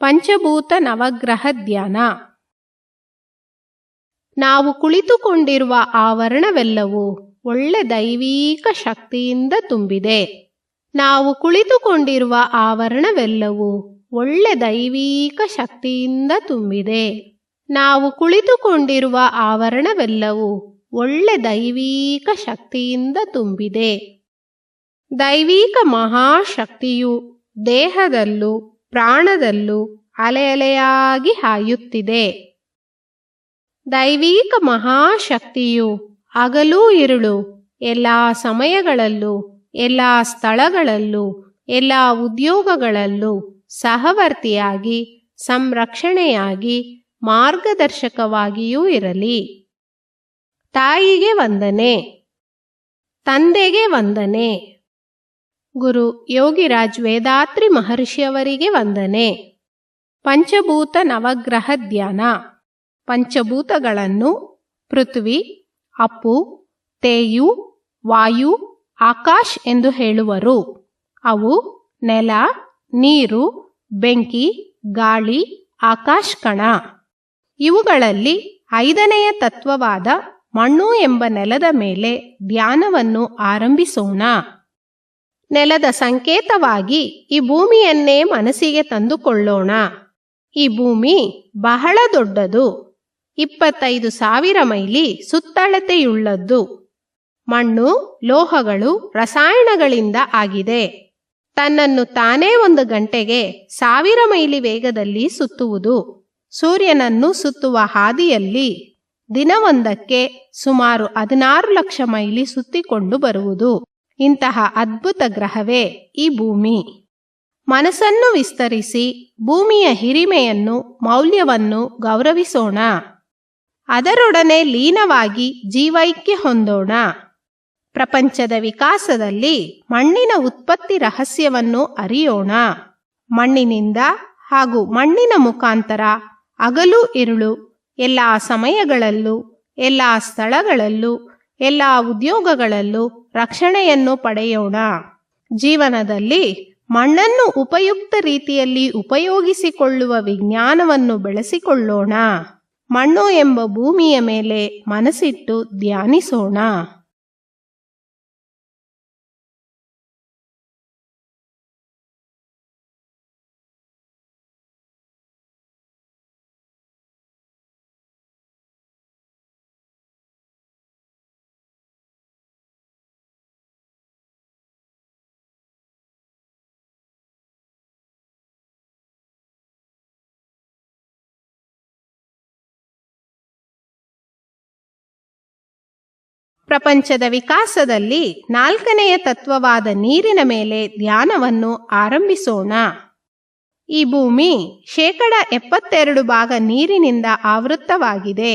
ಪಂಚಭೂತ ನವಗ್ರಹ ಧ್ಯಾನ. ನಾವು ಕುಳಿತುಕೊಂಡಿರುವ ಆವರಣವೆಲ್ಲವೂ ಒಳ್ಳೆ ದೈವೀಕ ಶಕ್ತಿಯಿಂದ ತುಂಬಿದೆ. ನಾವು ಕುಳಿತುಕೊಂಡಿರುವ ಆವರಣವೆಲ್ಲವೂ ಒಳ್ಳೆ ದೈವೀಕ ಶಕ್ತಿಯಿಂದ ತುಂಬಿದೆ. ನಾವು ಕುಳಿತುಕೊಂಡಿರುವ ಆವರಣವೆಲ್ಲವೂ ಒಳ್ಳೆ ದೈವೀಕ ಶಕ್ತಿಯಿಂದ ತುಂಬಿದೆ. ದೈವೀಕ ಮಹಾಶಕ್ತಿಯು ದೇಹದಲ್ಲೂ ಪ್ರಾಣದಲ್ಲೂ ಅಲೆಯಾಗಿ ಹಾಯುತ್ತಿದೆ. ದೈವೀಕ ಮಹಾಶಕ್ತಿಯು ಹಗಲು ಇರುಳು ಎಲ್ಲ ಸಮಯಗಳಲ್ಲೂ ಎಲ್ಲ ಸ್ಥಳಗಳಲ್ಲೂ ಎಲ್ಲ ಉದ್ಯೋಗಗಳಲ್ಲೂ ಸಹವರ್ತಿಯಾಗಿ ಸಂರಕ್ಷಣೆಯಾಗಿ ಮಾರ್ಗದರ್ಶಕವಾಗಿಯೂ ಇರಲಿ. ತಾಯಿಗೆ ವಂದನೆ. ತಂದೆಗೆ ವಂದನೆ. ಗುರು ಯೋಗಿರಾಜ್ ವೇದಾತ್ರಿ ಮಹರ್ಷಿಯವರಿಗೆ ವಂದನೆ. ಪಂಚಭೂತ ನವಗ್ರಹ ಧ್ಯಾನ. ಪಂಚಭೂತಗಳನ್ನು ಪೃಥ್ವಿ, ಅಪ್ಪು, ತೇಯು, ವಾಯು, ಆಕಾಶ್ ಎಂದು ಹೇಳುವರು. ಅವು ನೆಲ, ನೀರು, ಬೆಂಕಿ, ಗಾಳಿ, ಆಕಾಶ್ ಕಣ. ಇವುಗಳಲ್ಲಿ 5ನೆಯ ತತ್ವವಾದ ಮಣ್ಣು ಎಂಬ ನೆಲದ ಮೇಲೆ ಧ್ಯಾನವನ್ನು ಆರಂಭಿಸೋಣ. ನೆಲದ ಸಂಕೇತವಾಗಿ ಈ ಭೂಮಿಯನ್ನೇ ಮನಸ್ಸಿಗೆ ತಂದುಕೊಳ್ಳೋಣ. ಈ ಭೂಮಿ ಬಹಳ ದೊಡ್ಡದು. 25,000 ಮೈಲಿ ಸುತ್ತಳತೆಯುಳ್ಳದ್ದು. ಮಣ್ಣು, ಲೋಹಗಳು, ರಸಾಯನಗಳಿಂದ ಆಗಿದೆ. ತನ್ನನ್ನು ತಾನೇ 1 ಗಂಟೆಗೆ 1000 ಮೈಲಿ ವೇಗದಲ್ಲಿ ಸುತ್ತುವುದು. ಸೂರ್ಯನನ್ನು ಸುತ್ತುವ ಹಾದಿಯಲ್ಲಿ ದಿನವೊಂದಕ್ಕೆ ಸುಮಾರು 16 ಲಕ್ಷ ಮೈಲಿ ಸುತ್ತಿಕೊಂಡು ಬರುವುದು. ಇಂತಹ ಅದ್ಭುತ ಗ್ರಹವೇ ಈ ಭೂಮಿ. ಮನಸ್ಸನ್ನು ವಿಸ್ತರಿಸಿ ಭೂಮಿಯ ಹಿರಿಮೆಯನ್ನು ಮೌಲ್ಯವನ್ನು ಗೌರವಿಸೋಣ. ಅದರೊಡನೆ ಲೀನವಾಗಿ ಜೀವೈಕ್ಯ ಹೊಂದೋಣ. ಪ್ರಪಂಚದ ವಿಕಾಸದಲ್ಲಿ ಮಣ್ಣಿನ ಉತ್ಪತ್ತಿ ರಹಸ್ಯವನ್ನು ಅರಿಯೋಣ. ಮಣ್ಣಿನಿಂದ ಹಾಗೂ ಮಣ್ಣಿನ ಮುಖಾಂತರ ಹಗಲು ಇರುಳು ಎಲ್ಲ ಸಮಯಗಳಲ್ಲೂ ಎಲ್ಲ ಸ್ಥಳಗಳಲ್ಲೂ ಎಲ್ಲ ಉದ್ಯೋಗಗಳಲ್ಲೂ ರಕ್ಷಣೆಯನ್ನು ಪಡೆಯೋಣ. ಜೀವನದಲ್ಲಿ ಮಣ್ಣನ್ನು ಉಪಯುಕ್ತ ರೀತಿಯಲ್ಲಿ ಉಪಯೋಗಿಸಿಕೊಳ್ಳುವ ವಿಜ್ಞಾನವನ್ನು ಬೆಳೆಸಿಕೊಳ್ಳೋಣ. ಮಣ್ಣು ಎಂಬ ಭೂಮಿಯ ಮೇಲೆ ಮನಸ್ಸಿಟ್ಟು ಧ್ಯಾನಿಸೋಣ. ಪ್ರಪಂಚದ ವಿಕಾಸದಲ್ಲಿ 4ನೆಯ ತತ್ವವಾದ ನೀರಿನ ಮೇಲೆ ಧ್ಯಾನವನ್ನು ಆರಂಭಿಸೋಣ. ಈ ಭೂಮಿ 72% ನೀರಿನಿಂದ ಆವೃತ್ತವಾಗಿದೆ.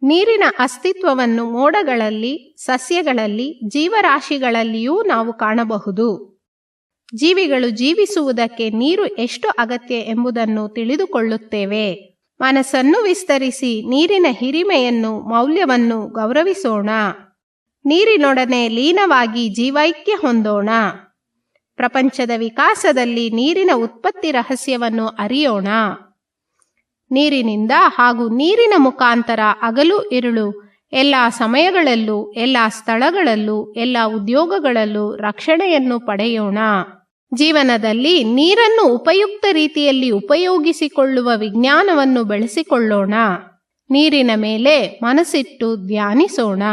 ನೀರಿನ ಅಸ್ತಿತ್ವವನ್ನು ಮೋಡಗಳಲ್ಲಿ, ಸಸ್ಯಗಳಲ್ಲಿ, ಜೀವರಾಶಿಗಳಲ್ಲಿಯೂ ನಾವು ಕಾಣಬಹುದು. ಜೀವಿಗಳು ಜೀವಿಸುವುದಕ್ಕೆ ನೀರು ಎಷ್ಟು ಅಗತ್ಯ ಎಂಬುದನ್ನು ತಿಳಿದುಕೊಳ್ಳುತ್ತೇವೆ. ಮನಸ್ಸನ್ನು ವಿಸ್ತರಿಸಿ ನೀರಿನ ಹಿರಿಮೆಯನ್ನು ಮೌಲ್ಯವನ್ನು ಗೌರವಿಸೋಣ. ನೀರಿನೊಡನೆ ಲೀನವಾಗಿ ಜೀವೈಕ್ಯ ಹೊಂದೋಣ. ಪ್ರಪಂಚದ ವಿಕಾಸದಲ್ಲಿ ನೀರಿನ ಉತ್ಪತ್ತಿ ರಹಸ್ಯವನ್ನು ಅರಿಯೋಣ. ನೀರಿನಿಂದ ಹಾಗೂ ನೀರಿನ ಮುಖಾಂತರ ಹಗಲು ಇರುಳು ಎಲ್ಲ ಸಮಯಗಳಲ್ಲೂ ಎಲ್ಲ ಸ್ಥಳಗಳಲ್ಲೂ ಎಲ್ಲ ಉದ್ಯೋಗಗಳಲ್ಲೂ ರಕ್ಷಣೆಯನ್ನು ಪಡೆಯೋಣ. ಜೀವನದಲ್ಲಿ ನೀರನ್ನು ಉಪಯುಕ್ತ ರೀತಿಯಲ್ಲಿ ಉಪಯೋಗಿಸಿಕೊಳ್ಳುವ ವಿಜ್ಞಾನವನ್ನು ಬೆಳೆಸಿಕೊಳ್ಳೋಣ. ನೀರಿನ ಮೇಲೆ ಮನಸ್ಸಿಟ್ಟು ಧ್ಯಾನಿಸೋಣ.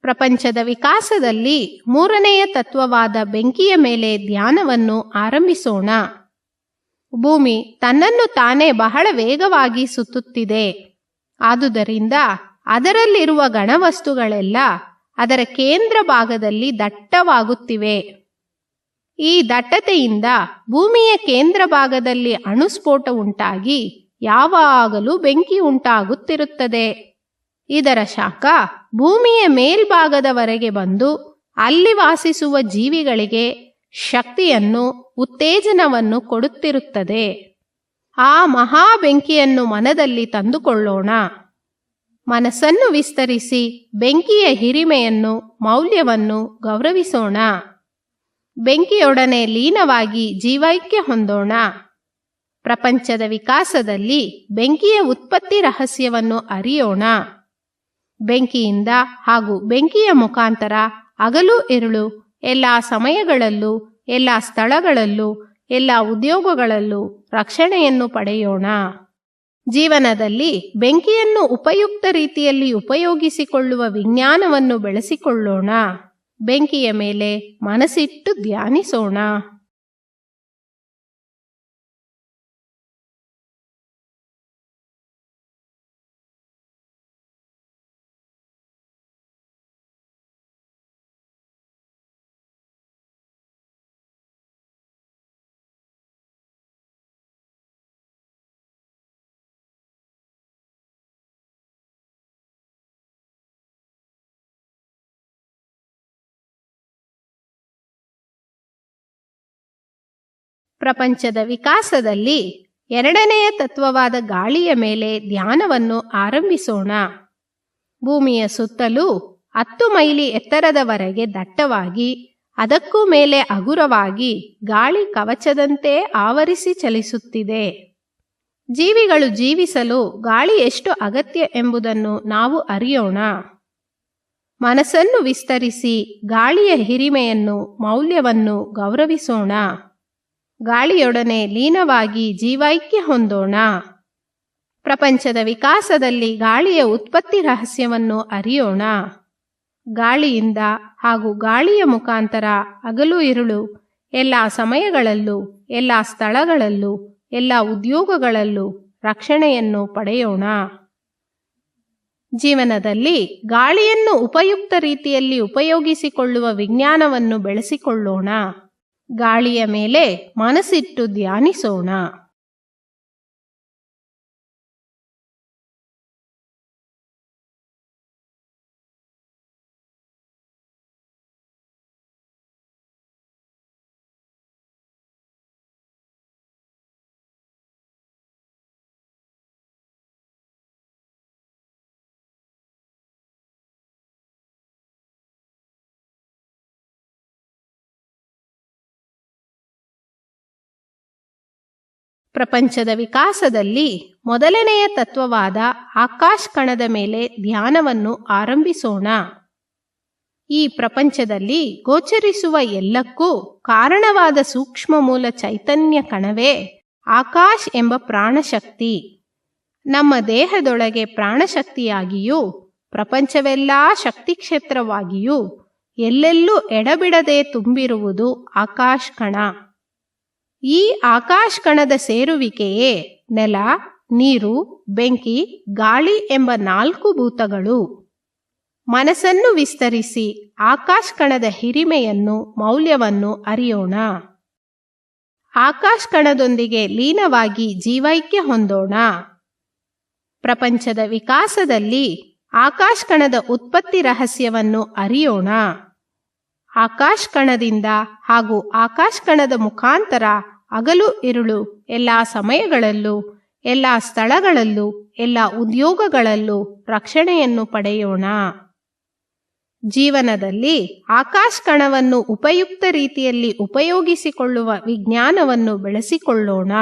ಪ್ರಪಂಚದ ವಿಕಾಸದಲ್ಲಿ 3ನೆಯ ತತ್ವವಾದ ಬೆಂಕಿಯ ಮೇಲೆ ಧ್ಯಾನವನ್ನು ಆರಂಭಿಸೋಣ. ಭೂಮಿ ತನ್ನನ್ನು ತಾನೇ ಬಹಳ ವೇಗವಾಗಿ ಸುತ್ತುತ್ತಿದೆ. ಆದುದರಿಂದ ಅದರಲ್ಲಿರುವ ಘನವಸ್ತುಗಳೆಲ್ಲ ಅದರ ಕೇಂದ್ರ ಭಾಗದಲ್ಲಿ ದಟ್ಟವಾಗುತ್ತಿವೆ. ಈ ದಟ್ಟತೆಯಿಂದ ಭೂಮಿಯ ಕೇಂದ್ರ ಭಾಗದಲ್ಲಿ ಅಣುಸ್ಫೋಟ ಉಂಟಾಗಿ ಯಾವಾಗಲೂ ಬೆಂಕಿ ಉಂಟಾಗುತ್ತಿರುತ್ತದೆ. ಇದರ ಶಾಖ ಭೂಮಿಯ ಮೇಲ್ಭಾಗದವರೆಗೆ ಬಂದು ಅಲ್ಲಿ ವಾಸಿಸುವ ಜೀವಿಗಳಿಗೆ ಶಕ್ತಿಯನ್ನು, ಉತ್ತೇಜನವನ್ನು ಕೊಡುತ್ತಿರುತ್ತದೆ. ಆ ಮಹಾ ಬೆಂಕಿಯನ್ನು ಮನದಲ್ಲಿ ತಂದುಕೊಳ್ಳೋಣ. ಮನಸ್ಸನ್ನು ವಿಸ್ತರಿಸಿ ಬೆಂಕಿಯ ಹಿರಿಮೆಯನ್ನು, ಮೌಲ್ಯವನ್ನು ಗೌರವಿಸೋಣ. ಬೆಂಕಿಯೊಡನೆ ಲೀನವಾಗಿ ಜೀವೈಕ್ಯ ಹೊಂದೋಣ. ಪ್ರಪಂಚದ ವಿಕಾಸದಲ್ಲಿ ಬೆಂಕಿಯ ಉತ್ಪತ್ತಿ ರಹಸ್ಯವನ್ನು ಅರಿಯೋಣ. ಬೆಂಕಿಯಿಂದ ಹಾಗೂ ಬೆಂಕಿಯ ಮುಖಾಂತರ ಹಗಲು ಇರುಳು ಎಲ್ಲ ಸಮಯಗಳಲ್ಲೂ, ಎಲ್ಲ ಸ್ಥಳಗಳಲ್ಲೂ, ಎಲ್ಲ ಉದ್ಯೋಗಗಳಲ್ಲೂ ರಕ್ಷಣೆಯನ್ನು ಪಡೆಯೋಣ. ಜೀವನದಲ್ಲಿ ಬೆಂಕಿಯನ್ನು ಉಪಯುಕ್ತ ರೀತಿಯಲ್ಲಿ ಉಪಯೋಗಿಸಿಕೊಳ್ಳುವ ವಿಜ್ಞಾನವನ್ನು ಬೆಳೆಸಿಕೊಳ್ಳೋಣ. ಬೆಂಕಿಯ ಮೇಲೆ ಮನಸ್ಸಿಟ್ಟು ಧ್ಯಾನಿಸೋಣ. ಪ್ರಪಂಚದ ವಿಕಾಸದಲ್ಲಿ ಎರಡನೆಯ ತತ್ವವಾದ ಗಾಳಿಯ ಮೇಲೆ ಧ್ಯಾನವನ್ನು ಆರಂಭಿಸೋಣ. ಭೂಮಿಯ ಸುತ್ತಲೂ 10 ಮೈಲಿ ಎತ್ತರದವರೆಗೆ ದಟ್ಟವಾಗಿ, ಅದಕ್ಕೂ ಮೇಲೆ ಹಗುರವಾಗಿ ಗಾಳಿ ಕವಚದಂತೆ ಆವರಿಸಿ ಚಲಿಸುತ್ತಿದೆ. ಜೀವಿಗಳು ಜೀವಿಸಲು ಗಾಳಿ ಎಷ್ಟು ಅಗತ್ಯ ಎಂಬುದನ್ನು ನಾವು ಅರಿಯೋಣ. ಮನಸ್ಸನ್ನು ವಿಸ್ತರಿಸಿ ಗಾಳಿಯ ಹಿರಿಮೆಯನ್ನು, ಮೌಲ್ಯವನ್ನು ಗೌರವಿಸೋಣ. ಗಾಳಿಯೊಡನೆ ಲೀನವಾಗಿ ಜೀವೈಕ್ಯ ಹೊಂದೋಣ. ಪ್ರಪಂಚದ ವಿಕಾಸದಲ್ಲಿ ಗಾಳಿಯ ಉತ್ಪತ್ತಿ ರಹಸ್ಯವನ್ನು ಅರಿಯೋಣ. ಗಾಳಿಯಿಂದ ಹಾಗೂ ಗಾಳಿಯ ಮುಖಾಂತರ ಹಗಲು ಇರುಳು ಎಲ್ಲ ಸಮಯಗಳಲ್ಲೂ, ಎಲ್ಲ ಸ್ಥಳಗಳಲ್ಲೂ, ಎಲ್ಲ ಉದ್ಯೋಗಗಳಲ್ಲೂ ರಕ್ಷಣೆಯನ್ನು ಪಡೆಯೋಣ. ಜೀವನದಲ್ಲಿ ಗಾಳಿಯನ್ನು ಉಪಯುಕ್ತ ರೀತಿಯಲ್ಲಿ ಉಪಯೋಗಿಸಿಕೊಳ್ಳುವ ವಿಜ್ಞಾನವನ್ನು ಬೆಳೆಸಿಕೊಳ್ಳೋಣ. ಗಾಳಿಯ ಮೇಲೆ ಮನಸ್ಸಿಟ್ಟು ಧ್ಯಾನಿಸೋಣ. ಪ್ರಪಂಚದ ವಿಕಾಸದಲ್ಲಿ ಮೊದಲನೆಯ ತತ್ವವಾದ ಆಕಾಶ ಕಣದ ಮೇಲೆ ಧ್ಯಾನವನ್ನು ಆರಂಭಿಸೋಣ. ಈ ಪ್ರಪಂಚದಲ್ಲಿ ಗೋಚರಿಸುವ ಎಲ್ಲಕ್ಕೂ ಕಾರಣವಾದ ಸೂಕ್ಷ್ಮ ಮೂಲ ಚೈತನ್ಯ ಕಣವೇ ಆಕಾಶ ಎಂಬ ಪ್ರಾಣಶಕ್ತಿ. ನಮ್ಮ ದೇಹದೊಳಗೆ ಪ್ರಾಣಶಕ್ತಿಯಾಗಿಯೂ, ಪ್ರಪಂಚವೆಲ್ಲ ಶಕ್ತಿ ಕ್ಷೇತ್ರವಾಗಿಯೂ ಎಲ್ಲೆಲ್ಲೂ ಎಡಬಿಡದೆ ತುಂಬಿರುವುದು ಆಕಾಶ ಕಣ. ಈ ಆಕಾಶ ಕಣದ ಸೇರುವಿಕೆಯೇ ನೆಲ, ನೀರು, ಬೆಂಕಿ, ಗಾಳಿ ಎಂಬ 4 ಭೂತಗಳು. ಮನಸ್ಸನ್ನು ವಿಸ್ತರಿಸಿ ಆಕಾಶ ಕಣದ ಹಿರಿಮೆಯನ್ನು, ಮೌಲ್ಯವನ್ನು ಅರಿಯೋಣ. ಆಕಾಶ ಕಣದೊಂದಿಗೆ ಲೀನವಾಗಿ ಜೀವೈಕ್ಯ ಹೊಂದೋಣ. ಪ್ರಪಂಚದ ವಿಕಾಸದಲ್ಲಿ ಆಕಾಶ ಕಣದ ಉತ್ಪತ್ತಿ ರಹಸ್ಯವನ್ನು ಅರಿಯೋಣ. ಆಕಾಶ ಕಣದಿಂದ ಹಾಗೂ ಆಕಾಶ ಕಣದ ಮುಖಾಂತರ ಹಗಲು ಇರುಳು ಎಲ್ಲ ಸಮಯಗಳಲ್ಲೂ, ಎಲ್ಲ ಸ್ಥಳಗಳಲ್ಲೂ, ಎಲ್ಲ ಉದ್ಯೋಗಗಳಲ್ಲೂ ರಕ್ಷಣೆಯನ್ನು ಪಡೆಯೋಣ. ಜೀವನದಲ್ಲಿ ಆಕಾಶ ಕಣವನ್ನು ಉಪಯುಕ್ತ ರೀತಿಯಲ್ಲಿ ಉಪಯೋಗಿಸಿಕೊಳ್ಳುವ ವಿಜ್ಞಾನವನ್ನು ಬೆಳೆಸಿಕೊಳ್ಳೋಣ.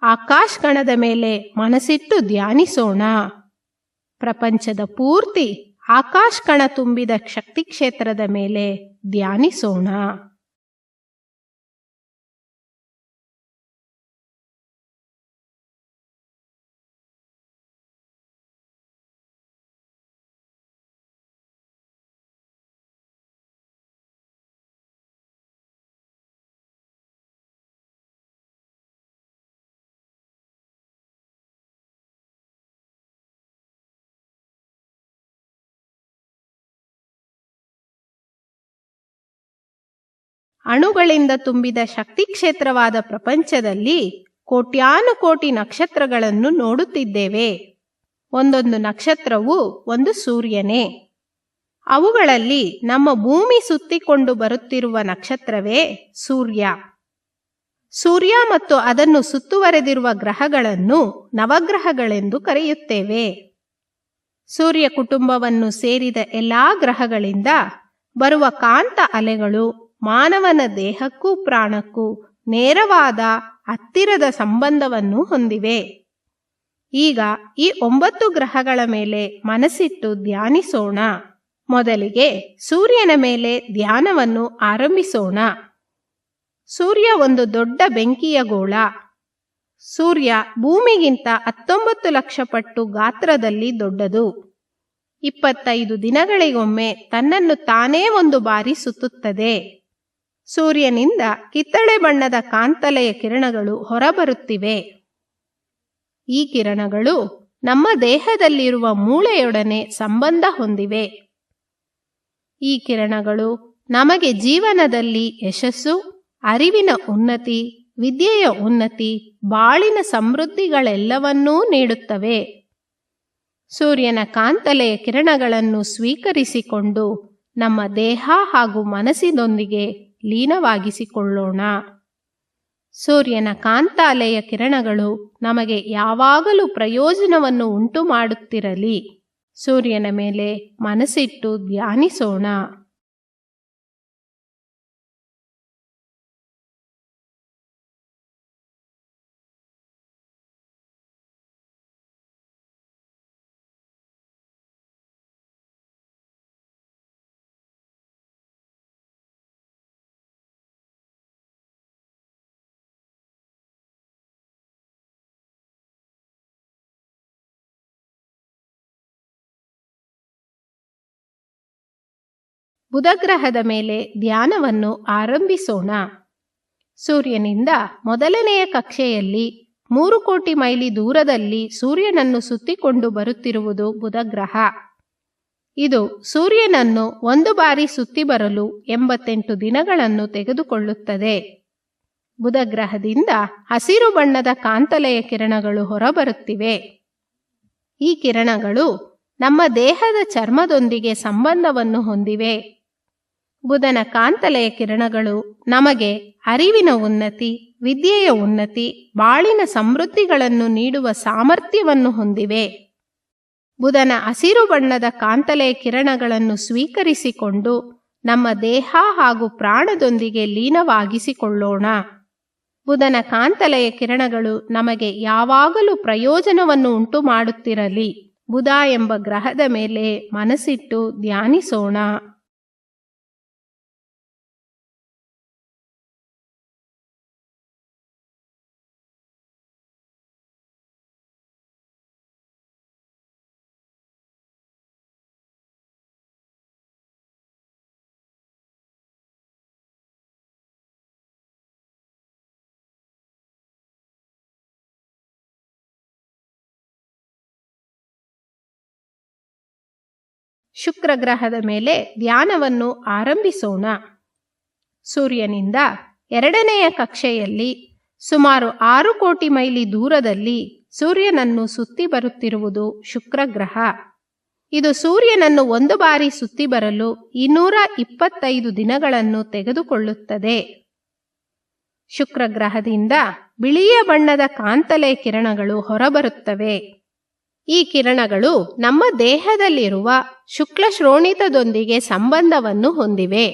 ಆಕಾಶ ಕಣದ ಮೇಲೆ ಮನಸ್ಸಿಟ್ಟು ಧ್ಯಾನಿಸೋಣ. ಪ್ರಪಂಚದ ಪೂರ್ತಿ ಆಕಾಶ ಕಣ ತುಂಬಿದ ಶಕ್ತಿ ಕ್ಷೇತ್ರದ ಮೇಲೆ ಧ್ಯಾನಿಸೋಣ. ಅಣುಗಳಿಂದ ತುಂಬಿದ ಶಕ್ತಿ ಕ್ಷೇತ್ರವಾದ ಪ್ರಪಂಚದಲ್ಲಿ ಕೋಟ್ಯಾನುಕೋಟಿ ನಕ್ಷತ್ರಗಳನ್ನು ನೋಡುತ್ತಿದ್ದೇವೆ. ಒಂದೊಂದು ನಕ್ಷತ್ರವು ಒಂದು ಸೂರ್ಯನೇ. ಅವುಗಳಲ್ಲಿ ನಮ್ಮ ಭೂಮಿ ಸುತ್ತಿಕೊಂಡು ಬರುತ್ತಿರುವ ನಕ್ಷತ್ರವೇ ಸೂರ್ಯ. ಸೂರ್ಯ ಮತ್ತು ಅದನ್ನು ಸುತ್ತುವರೆದಿರುವ ಗ್ರಹಗಳನ್ನು ನವಗ್ರಹಗಳೆಂದು ಕರೆಯುತ್ತೇವೆ. ಸೂರ್ಯ ಕುಟುಂಬವನ್ನು ಸೇರಿದ ಎಲ್ಲಾ ಗ್ರಹಗಳಿಂದ ಬರುವ ಕಾಂತ ಅಲೆಗಳು ಮಾನವನ ದೇಹಕ್ಕೂ ಪ್ರಾಣಕ್ಕೂ ನೇರವಾದ ಹತ್ತಿರದ ಸಂಬಂಧವನ್ನು ಹೊಂದಿವೆ. ಈಗ ಈ 9 ಗ್ರಹಗಳ ಮೇಲೆ ಮನಸ್ಸಿಟ್ಟು ಧ್ಯಾನಿಸೋಣ. ಮೊದಲಿಗೆ ಸೂರ್ಯನ ಮೇಲೆ ಧ್ಯಾನವನ್ನು ಆರಂಭಿಸೋಣ. ಸೂರ್ಯ ಒಂದು ದೊಡ್ಡ ಬೆಂಕಿಯ ಗೋಳ. ಸೂರ್ಯ ಭೂಮಿಗಿಂತ 19 ಲಕ್ಷ ಪಟ್ಟು ಗಾತ್ರದಲ್ಲಿ ದೊಡ್ಡದು. 25 ದಿನಗಳಿಗೊಮ್ಮೆ ತನ್ನನ್ನು ತಾನೇ ಒಂದು ಬಾರಿ ಸುತ್ತುತ್ತದೆ. ಸೂರ್ಯನಿಂದ ಕಿತ್ತಳೆ ಬಣ್ಣದ ಕಾಂತಲೆಯ ಕಿರಣಗಳು ಹೊರಬರುತ್ತಿವೆ. ಈ ಕಿರಣಗಳು ನಮ್ಮ ದೇಹದಲ್ಲಿರುವ ಮೂಳೆಯೊಡನೆ ಸಂಬಂಧ ಹೊಂದಿವೆ. ಈ ಕಿರಣಗಳು ನಮಗೆ ಜೀವನದಲ್ಲಿ ಯಶಸ್ಸು, ಅರಿವಿನ ಉನ್ನತಿ, ವಿದ್ಯೆಯ ಉನ್ನತಿ, ಬಾಳಿನ ಸಮೃದ್ಧಿಗಳೆಲ್ಲವನ್ನೂ ನೀಡುತ್ತವೆ. ಸೂರ್ಯನ ಕಾಂತಲೆಯ ಕಿರಣಗಳನ್ನು ಸ್ವೀಕರಿಸಿಕೊಂಡು ನಮ್ಮ ದೇಹ ಹಾಗೂ ಮನಸ್ಸಿನೊಂದಿಗೆ ಲೀನವಾಗಿಸಿಕೊಳ್ಳೋಣ. ಸೂರ್ಯನ ಕಾಂತಾಲೆಯ ಕಿರಣಗಳು ನಮಗೆ ಯಾವಾಗಲೂ ಪ್ರಯೋಜನವನ್ನು ಉಂಟು ಮಾಡುತ್ತಿರಲಿ. ಸೂರ್ಯನ ಮೇಲೆ ಮನಸ್ಸಿಟ್ಟು ಧ್ಯಾನಿಸೋಣ. ಬುಧಗ್ರಹದ ಮೇಲೆ ಧ್ಯಾನವನ್ನು ಆರಂಭಿಸೋಣ. ಸೂರ್ಯನಿಂದ ಮೊದಲನೆಯ ಕಕ್ಷೆಯಲ್ಲಿ 3 ಕೋಟಿ ಮೈಲಿ ದೂರದಲ್ಲಿ ಸೂರ್ಯನನ್ನು ಸುತ್ತಿಕೊಂಡು ಬರುತ್ತಿರುವುದು ಬುಧಗ್ರಹ. ಇದು ಸೂರ್ಯನನ್ನು ಒಂದು ಬಾರಿ ಸುತ್ತಿ ಬರಲು 88 ದಿನಗಳನ್ನು ತೆಗೆದುಕೊಳ್ಳುತ್ತದೆ. ಬುಧಗ್ರಹದಿಂದ ಹಸಿರು ಬಣ್ಣದ ಕಾಂತಲೆಯ ಕಿರಣಗಳು ಹೊರಬರುತ್ತಿವೆ. ಈ ಕಿರಣಗಳು ನಮ್ಮ ದೇಹದ ಚರ್ಮದೊಂದಿಗೆ ಸಂಬಂಧವನ್ನು ಹೊಂದಿವೆ. ಬುಧನ ಕಾಂತಲೆಯ ಕಿರಣಗಳು ನಮಗೆ ಅರಿವಿನ ಉನ್ನತಿ, ವಿದ್ಯೆಯ ಉನ್ನತಿ, ಬಾಳಿನ ಸಮೃದ್ಧಿಗಳನ್ನು ನೀಡುವ ಸಾಮರ್ಥ್ಯವನ್ನು ಹೊಂದಿವೆ. ಬುಧನ ಹಸಿರು ಬಣ್ಣದ ಕಾಂತಲೆಯ ಕಿರಣಗಳನ್ನು ಸ್ವೀಕರಿಸಿಕೊಂಡು ನಮ್ಮ ದೇಹ ಹಾಗೂ ಪ್ರಾಣದೊಂದಿಗೆ ಲೀನವಾಗಿಸಿಕೊಳ್ಳೋಣ. ಬುಧನ ಕಾಂತಲೆಯ ಕಿರಣಗಳು ನಮಗೆ ಯಾವಾಗಲೂ ಪ್ರಯೋಜನವನ್ನು ಉಂಟು ಮಾಡುತ್ತಿರಲಿ. ಬುಧ ಎಂಬ ಗ್ರಹದ ಮೇಲೆ ಮನಸ್ಸಿಟ್ಟು ಧ್ಯಾನಿಸೋಣ. ಶುಕ್ರ ಗ್ರಹದ ಮೇಲೆ ಧ್ಯಾನವನ್ನು ಆರಂಭಿಸೋಣ. ಸೂರ್ಯನಿಂದ 2ನೆಯ ಕಕ್ಷೆಯಲ್ಲಿ ಸುಮಾರು 6 ಕೋಟಿ ಮೈಲಿ ದೂರದಲ್ಲಿ ಸೂರ್ಯನನ್ನು ಸುತ್ತಿ ಬರುತ್ತಿರುವುದು ಶುಕ್ರ ಗ್ರಹ. ಇದು ಸೂರ್ಯನನ್ನು ಒಂದು ಬಾರಿ ಸುತ್ತಿ ಬರಲು 225 ದಿನಗಳನ್ನು ತೆಗೆದುಕೊಳ್ಳುತ್ತದೆ. ಶುಕ್ರ ಗ್ರಹದಿಂದ ಬಿಳಿಯ ಬಣ್ಣದ ಕಾಂತಲೆಯ ಕಿರಣಗಳು ಹೊರಬರುತ್ತವೆ. ಈ ಕಿರಣಗಳು ನಮ್ಮ ದೇಹದಲ್ಲಿರುವ ಶುಕ್ಲ ಶ್ರೋಣಿತದೊಂದಿಗೆ ಸಂಬಂಧವನ್ನು ಹೊಂದಿವೆ.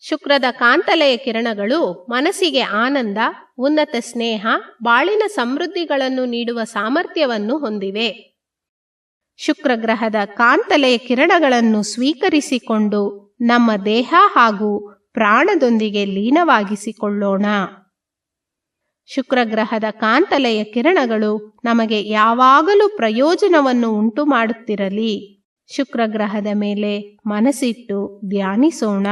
ಶುಕ್ರದ ಕಾಂತಲೆಯ ಕಿರಣಗಳು ಮನಸ್ಸಿಗೆ ಆನಂದ, ಉನ್ನತ ಸ್ನೇಹ, ಬಾಳಿನ ಸಮೃದ್ಧಿಗಳನ್ನು ನೀಡುವ ಸಾಮರ್ಥ್ಯವನ್ನು ಹೊಂದಿವೆ. ಶುಕ್ರ ಗ್ರಹದ ಕಾಂತಲೆಯ ಕಿರಣಗಳನ್ನು ಸ್ವೀಕರಿಸಿಕೊಂಡು ನಮ್ಮ ದೇಹ ಹಾಗೂ ಪ್ರಾಣದೊಂದಿಗೆ ಲೀನವಾಗಿಸಿಕೊಳ್ಳೋಣ. ಶುಕ್ರ ಗ್ರಹದ ಕಾಂತಲೆಯ ಕಿರಣಗಳು ನಮಗೆ ಯಾವಾಗಲೂ ಪ್ರಯೋಜನವನ್ನು ಉಂಟು ಮಾಡುತ್ತಿರಲಿ. ಶುಕ್ರ ಗ್ರಹದ ಮೇಲೆ ಮನಸ್ಸಿಟ್ಟು ಧ್ಯಾನಿಸೋಣ.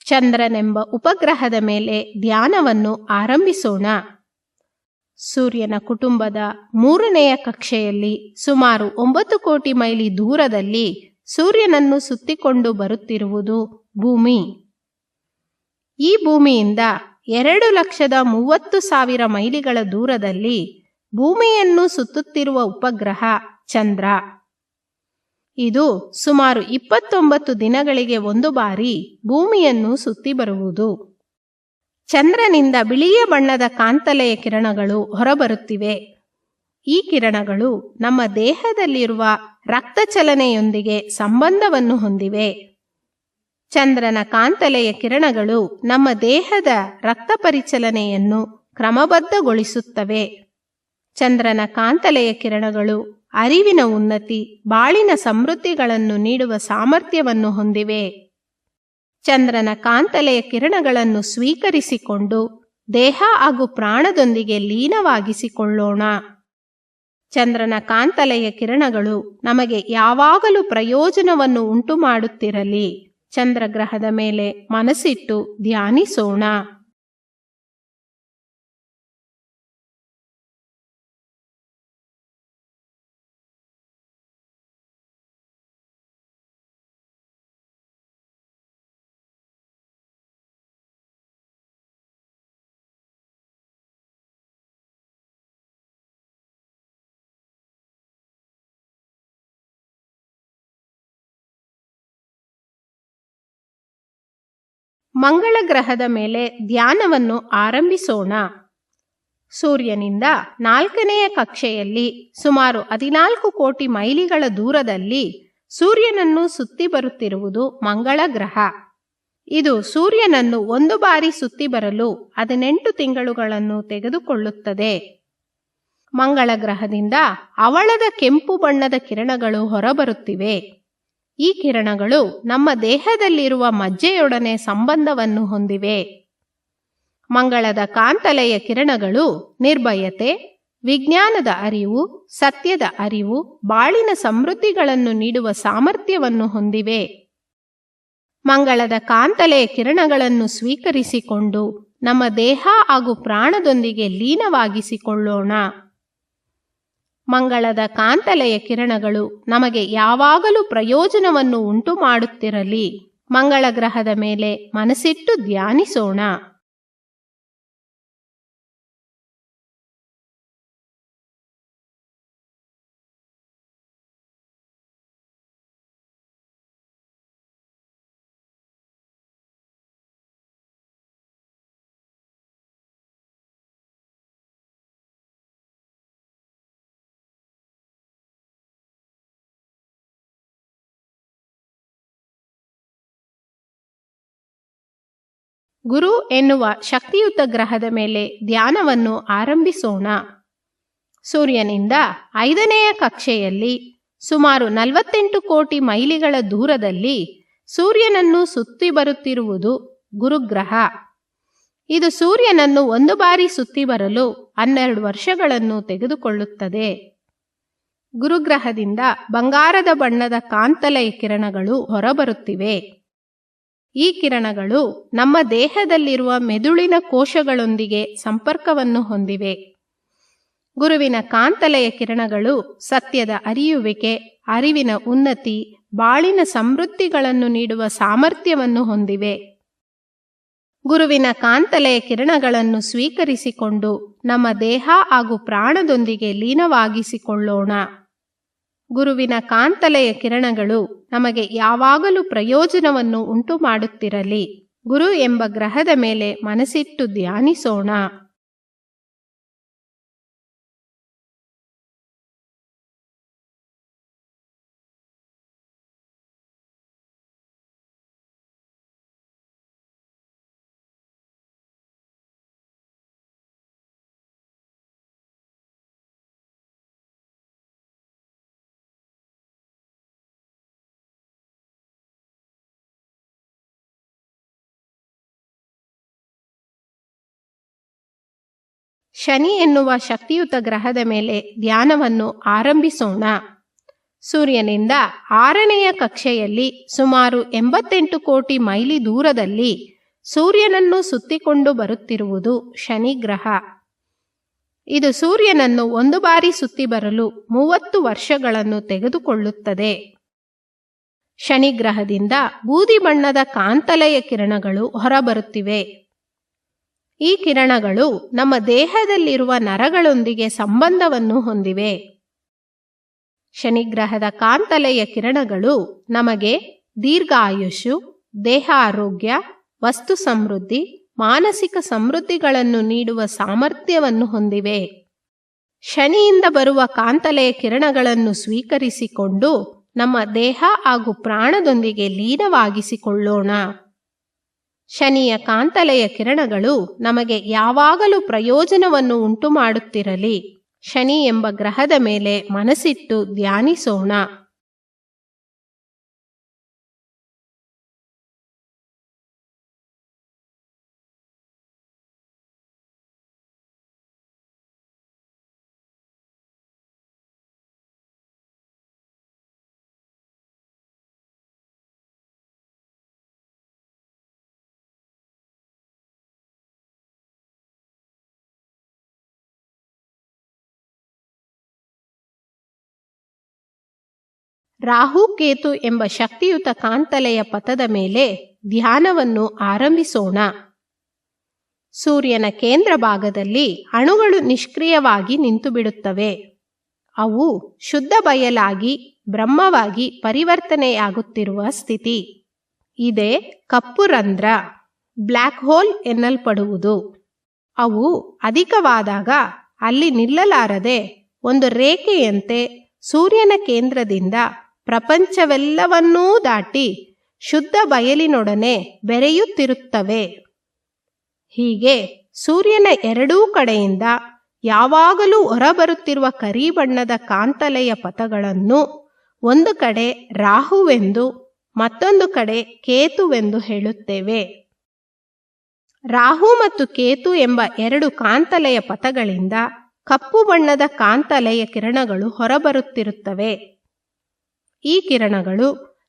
ಚಂದ್ರನೆಂಬ ಉಪಗ್ರಹದ ಮೇಲೆ ಧ್ಯಾನವನ್ನು ಆರಂಭಿಸೋಣ. ಸೂರ್ಯನ ಕುಟುಂಬದ 3ನೆಯ ಕಕ್ಷೆಯಲ್ಲಿ ಸುಮಾರು 9 ಕೋಟಿ ಮೈಲಿ ದೂರದಲ್ಲಿ ಸೂರ್ಯನನ್ನು ಸುತ್ತಿಕೊಂಡು ಬರುತ್ತಿರುವುದು ಭೂಮಿ. ಈ ಭೂಮಿಯಿಂದ 2,30,000 ಮೈಲಿಗಳ ದೂರದಲ್ಲಿ ಭೂಮಿಯನ್ನು ಸುತ್ತುತ್ತಿರುವ ಉಪಗ್ರಹ ಚಂದ್ರ. ಇದು ಸುಮಾರು 29 ದಿನಗಳಿಗೆ ಒಂದು ಬಾರಿ ಭೂಮಿಯನ್ನು ಸುತ್ತಿ ಬರುವುದು. ಚಂದ್ರನಿಂದ ಬಿಳಿಯ ಬಣ್ಣದ ಕಾಂತಲೆಯ ಕಿರಣಗಳು ಹೊರಬರುತ್ತಿವೆ. ಈ ಕಿರಣಗಳು ನಮ್ಮ ದೇಹದಲ್ಲಿರುವ ರಕ್ತ ಚಲನೆಯೊಂದಿಗೆ ಸಂಬಂಧವನ್ನು ಹೊಂದಿವೆ. ಚಂದ್ರನ ಕಾಂತಲೆಯ ಕಿರಣಗಳು ನಮ್ಮ ದೇಹದ ರಕ್ತ ಪರಿಚಲನೆಯನ್ನು ಕ್ರಮಬದ್ಧಗೊಳಿಸುತ್ತವೆ. ಚಂದ್ರನ ಕಾಂತಲೆಯ ಕಿರಣಗಳು ಅರಿವಿನ ಉನ್ನತಿ, ಬಾಳಿನ ಸಮೃದ್ಧಿಗಳನ್ನು ನೀಡುವ ಸಾಮರ್ಥ್ಯವನ್ನು ಹೊಂದಿವೆ. ಚಂದ್ರನ ಕಾಂತಲೆಯ ಕಿರಣಗಳನ್ನು ಸ್ವೀಕರಿಸಿಕೊಂಡು ದೇಹ ಹಾಗೂ ಪ್ರಾಣದೊಂದಿಗೆ ಲೀನವಾಗಿಸಿಕೊಳ್ಳೋಣ. ಚಂದ್ರನ ಕಾಂತಲೆಯ ಕಿರಣಗಳು ನಮಗೆ ಯಾವಾಗಲೂ ಪ್ರಯೋಜನವನ್ನು ಉಂಟು ಮಾಡುತ್ತಿರಲಿ. ಚಂದ್ರಗ್ರಹದ ಮೇಲೆ ಮನಸ್ಸಿಟ್ಟು ಧ್ಯಾನಿಸೋಣ. ಮಂಗಳ ಗ್ರಹದ ಮೇಲೆ ಧ್ಯಾನವನ್ನು ಆರಂಭಿಸೋಣ. ಸೂರ್ಯನಿಂದ 4ನೆಯ ಕಕ್ಷೆಯಲ್ಲಿ ಸುಮಾರು 14 ಕೋಟಿ ಮೈಲಿಗಳ ದೂರದಲ್ಲಿ ಸೂರ್ಯನನ್ನು ಸುತ್ತಿ ಬರುತ್ತಿರುವುದು ಮಂಗಳ ಗ್ರಹ. ಇದು ಸೂರ್ಯನನ್ನು ಒಂದು ಬಾರಿ ಸುತ್ತಿ ಬರಲು 18 ತಿಂಗಳುಗಳನ್ನು ತೆಗೆದುಕೊಳ್ಳುತ್ತದೆ. ಮಂಗಳ ಗ್ರಹದಿಂದ ಹವಳದ ಕೆಂಪು ಬಣ್ಣದ ಕಿರಣಗಳು ಹೊರಬರುತ್ತಿವೆ. ಈ ಕಿರಣಗಳು ನಮ್ಮ ದೇಹದಲ್ಲಿರುವ ಮಜ್ಜೆಯೊಡನೆ ಸಂಬಂಧವನ್ನು ಹೊಂದಿವೆ. ಮಂಗಳದ ಕಾಂತಲೆಯ ಕಿರಣಗಳು ನಿರ್ಭಯತೆ, ವಿಜ್ಞಾನದ ಅರಿವು, ಸತ್ಯದ ಅರಿವು, ಬಾಳಿನ ಸಮೃದ್ಧಿಗಳನ್ನು ನೀಡುವ ಸಾಮರ್ಥ್ಯವನ್ನು ಹೊಂದಿವೆ. ಮಂಗಳದ ಕಾಂತಲೆಯ ಕಿರಣಗಳನ್ನು ಸ್ವೀಕರಿಸಿಕೊಂಡು ನಮ್ಮ ದೇಹ ಹಾಗೂ ಪ್ರಾಣದೊಂದಿಗೆ ಲೀನವಾಗಿಸಿಕೊಳ್ಳೋಣ. ಮಂಗಳದ ಕಾಂತಲೆಯ ಕಿರಣಗಳು ನಮಗೆ ಯಾವಾಗಲೂ ಪ್ರಯೋಜನವನ್ನು ಉಂಟು ಮಾಡುತ್ತಿರಲಿ. ಮಂಗಳ ಗ್ರಹದ ಮೇಲೆ ಮನಸ್ಸಿಟ್ಟು ಧ್ಯಾನಿಸೋಣ. ಗುರು ಎನ್ನುವ ಶಕ್ತಿಯುತ ಗ್ರಹದ ಮೇಲೆ ಧ್ಯಾನವನ್ನು ಆರಂಭಿಸೋಣ. ಸೂರ್ಯನಿಂದ 5ನೆಯ ಕಕ್ಷೆಯಲ್ಲಿ ಸುಮಾರು 48 ಕೋಟಿ ಮೈಲಿಗಳ ದೂರದಲ್ಲಿ ಸೂರ್ಯನನ್ನು ಸುತ್ತಿ ಬರುತ್ತಿರುವುದು ಗುರುಗ್ರಹ. ಇದು ಸೂರ್ಯನನ್ನು ಒಂದು ಬಾರಿ ಸುತ್ತಿ ಬರಲು 12 ವರ್ಷಗಳನ್ನು ತೆಗೆದುಕೊಳ್ಳುತ್ತದೆ. ಗುರುಗ್ರಹದಿಂದ ಬಂಗಾರದ ಬಣ್ಣದ ಕಾಂತಲೆಯ ಕಿರಣಗಳು ಹೊರಬರುತ್ತಿವೆ. ಈ ಕಿರಣಗಳು ನಮ್ಮ ದೇಹದಲ್ಲಿರುವ ಮೆದುಳಿನ ಕೋಶಗಳೊಂದಿಗೆ ಸಂಪರ್ಕವನ್ನು ಹೊಂದಿವೆ. ಗುರುವಿನ ಕಾಂತಲೆಯ ಕಿರಣಗಳು ಸತ್ಯದ ಅರಿಯುವಿಕೆ, ಅರಿವಿನ ಉನ್ನತಿ, ಬಾಳಿನ ಸಮೃದ್ಧಿಗಳನ್ನು ನೀಡುವ ಸಾಮರ್ಥ್ಯವನ್ನು ಹೊಂದಿವೆ. ಗುರುವಿನ ಕಾಂತಲೆಯ ಕಿರಣಗಳನ್ನು ಸ್ವೀಕರಿಸಿಕೊಂಡು ನಮ್ಮ ದೇಹ ಹಾಗೂ ಪ್ರಾಣದೊಂದಿಗೆ ಲೀನವಾಗಿಸಿಕೊಳ್ಳೋಣ. ಗುರುವಿನ ಕಾಂತಲೆಯ ಕಿರಣಗಳು ನಮಗೆ ಯಾವಾಗಲೂ ಪ್ರಯೋಜನವನ್ನು ಉಂಟು ಮಾಡುತ್ತಿರಲಿ. ಗುರು ಎಂಬ ಗ್ರಹದ ಮೇಲೆ ಮನಸ್ಸಿಟ್ಟು ಧ್ಯಾನಿಸೋಣ. ಶನಿ ಎನ್ನುವ ಶಕ್ತಿಯುತ ಗ್ರಹದ ಮೇಲೆ ಧ್ಯಾನವನ್ನು ಆರಂಭಿಸೋಣ. ಸೂರ್ಯನಿಂದ 6ನೆಯ ಕಕ್ಷೆಯಲ್ಲಿ ಸುಮಾರು 88 ಕೋಟಿ ಮೈಲಿ ದೂರದಲ್ಲಿ ಸೂರ್ಯನನ್ನು ಸುತ್ತಿಕೊಂಡು ಬರುತ್ತಿರುವುದು ಶನಿ ಗ್ರಹ. ಇದು ಸೂರ್ಯನನ್ನು ಒಂದು ಬಾರಿ ಸುತ್ತಿ ಬರಲು 30 ವರ್ಷಗಳನ್ನು ತೆಗೆದುಕೊಳ್ಳುತ್ತದೆ. ಶನಿ ಗ್ರಹದಿಂದ ಬೂದಿ ಬಣ್ಣದ ಕಾಂತಲೆಯ ಕಿರಣಗಳು ಹೊರಬರುತ್ತಿವೆ. ಈ ಕಿರಣಗಳು ನಮ್ಮ ದೇಹದಲ್ಲಿರುವ ನರಗಳೊಂದಿಗೆ ಸಂಬಂಧವನ್ನು ಹೊಂದಿವೆ. ಶನಿಗ್ರಹದ ಕಾಂತಲೆಯ ಕಿರಣಗಳು ನಮಗೆ ದೀರ್ಘಾಯುಷು, ದೇಹ ಆರೋಗ್ಯ, ವಸ್ತು ಸಮೃದ್ಧಿ, ಮಾನಸಿಕ ಸಮೃದ್ಧಿಗಳನ್ನು ನೀಡುವ ಸಾಮರ್ಥ್ಯವನ್ನು ಹೊಂದಿವೆ. ಶನಿಯಿಂದ ಬರುವ ಕಾಂತಲೆಯ ಕಿರಣಗಳನ್ನು ಸ್ವೀಕರಿಸಿಕೊಂಡು ನಮ್ಮ ದೇಹ ಹಾಗೂ ಪ್ರಾಣದೊಂದಿಗೆ ಲೀನವಾಗಿಸಿಕೊಳ್ಳೋಣ. ಶನಿಯ ಕಾಂತಲೆಯ ಕಿರಣಗಳು ನಮಗೆ ಯಾವಾಗಲೂ ಪ್ರಯೋಜನವನ್ನು ಉಂಟು ಮಾಡುತ್ತಿರಲಿ. ಶನಿ ಎಂಬ ಗ್ರಹದ ಮೇಲೆ ಮನಸ್ಸಿಟ್ಟು ಧ್ಯಾನಿಸೋಣ. ರಾಹು ಕೇತು ಎಂಬ ಶಕ್ತಿಯುತ ಕಾಂತಲೆಯ ಪಥದ ಮೇಲೆ ಧ್ಯಾನವನ್ನು ಆರಂಭಿಸೋಣ. ಸೂರ್ಯನ ಕೇಂದ್ರ ಭಾಗದಲ್ಲಿ ಅಣುಗಳು ನಿಷ್ಕ್ರಿಯವಾಗಿ ನಿಂತುಬಿಡುತ್ತವೆ. ಅವು ಶುದ್ಧ ಬಯಲಾಗಿ ಬ್ರಹ್ಮವಾಗಿ ಪರಿವರ್ತನೆಯಾಗುತ್ತಿರುವ ಸ್ಥಿತಿ. ಇದೇ ಕಪ್ಪು ರಂಧ್ರ, ಬ್ಲ್ಯಾಕ್ ಹೋಲ್ ಎನ್ನಲ್ಪಡುವುದು. ಅವು ಅಧಿಕವಾದಾಗ ಅಲ್ಲಿ ನಿಲ್ಲಲಾರದೆ ಒಂದು ರೇಖೆಯಂತೆ ಸೂರ್ಯನ ಕೇಂದ್ರದಿಂದ ಪ್ರಪಂಚವೆಲ್ಲವನ್ನೂ ದಾಟಿ ಶುದ್ಧ ಬಯಲಿನೊಡನೆ ಬೆರೆಯುತ್ತಿರುತ್ತವೆ. ಹೀಗೆ ಸೂರ್ಯನ ಎರಡೂ ಕಡೆಯಿಂದ ಯಾವಾಗಲೂ ಹೊರಬರುತ್ತಿರುವ ಕರಿ ಬಣ್ಣದ ಕಾಂತಲೆಯ ಪಥಗಳನ್ನು ಒಂದು ಕಡೆ ರಾಹುವೆಂದು ಮತ್ತೊಂದು ಕಡೆ ಕೇತುವೆಂದು ಹೇಳುತ್ತೇವೆ. ರಾಹು ಮತ್ತು ಕೇತು ಎಂಬ ಎರಡು ಕಾಂತಲೆಯ ಪಥಗಳಿಂದ ಕಪ್ಪು ಬಣ್ಣದ ಕಾಂತಲೆಯ ಕಿರಣಗಳು ಹೊರಬರುತ್ತಿರುತ್ತವೆ. ಈ ಕಿರಣಗಳು